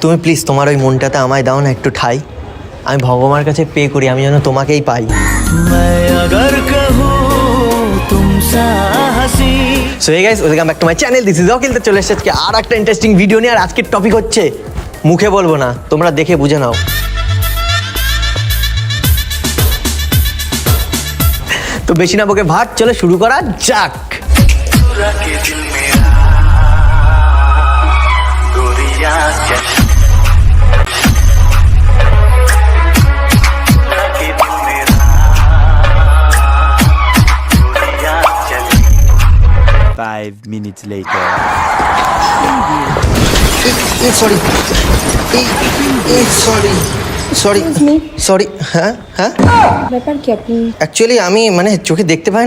তুমি প্লিজ তোমার ওই মনটাতে আমায় দাও না একটু ঠাই। আমি ভগবানের কাছে পে করি আমি যেন তোমাকেই পাই। So hey guys, welcome back to my channel. This is Akhil. তো চলে এসেছে আজকে আর একটা ইন্টারেস্টিং ভিডিও নিয়ে। আর আজকের টপিক হচ্ছে, মুখে বলবো না, তোমরা দেখে বুঝে নাও। তো বেশি না বকে ভাট, চলে শুরু করা যাক। Five minutes later. Sorry sorry. হ্যাঁ হ্যাঁ, ব্যাপার কি আপনি? অ্যাকচুয়ালি আমি মানে চোখে দেখতে পাই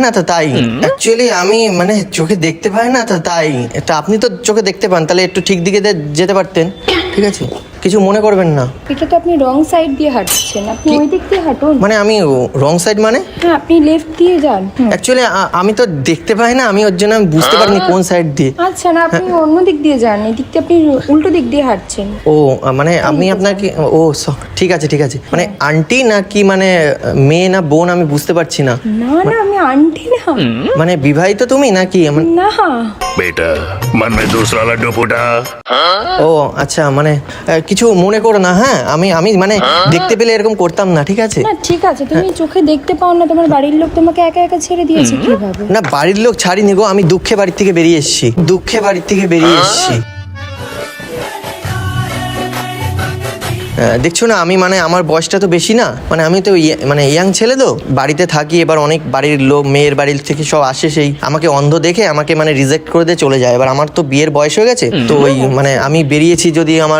না তো তাই। এটা আপনি তো চোখে দেখতে পান, তাহলে একটু ঠিক দিকে যেতে পারতেন। ঠিক আছে, কিছু মনে করবেন না। এটা তো আপনি রং সাইড দিয়ে হাঁটছেন, আপনি ওই দিক দিয়ে হাঁটুন। মানে আমি রং সাইড মানে? হ্যাঁ, আপনি লেফট দিয়ে যান। অ্যাকচুয়ালি আমি তো দেখতে পাই না, আমি ওর জন্য আমি বুঝতে পারিনি কোন সাইড দিয়ে। আচ্ছা, না আপনি অন্য দিক দিয়ে যান, এদিক দিয়ে আপনি উল্টো দিক দিয়ে হাঁটছেন। ও মানে আপনি আপনাকে ঠিক আছে মানে আন্টি না কি মানে মেয়ে না বোন, আমি বুঝতে পারছি না। না না, আমি আন্টি না। মানে বিবাহিত তুমি নাকি? না। बेटा मन में दूसरा लड्डू फूटा। ও আচ্ছা, মানে কিছু মনে করো না। হ্যাঁ, আমি মানে দেখতে পেলে এরকম করতাম না, ঠিক আছে? না ঠিক আছে, তুমি চোখে দেখতে পাও না, তোমার বাড়ির লোক তোমাকে একা একা ছেড়ে দিয়েছে কিভাবে? না, বাড়ির লোক ছাড়িনি গো, আমি দুঃখে বাড়ির থেকে বেরিয়ে এসেছি। দেখছো না, আমি মানে আমার বয়সটা তো বেশি না, মানে আমি তো মানে ইয়াং ছেলে তো, বাড়িতে থাকি। এবার অনেক বাড়ির লোক, মেয়ের বাড়ির থেকে সব আসে, সেই আমাকে অন্ধ দেখে আমাকে মানে রিজেক্ট করে দিয়ে চলে যায়। এবার আমার তো বিয়ের বয়স হয়ে গেছে, তো ওই মানে আমি বেরিয়েছি, যদি আমার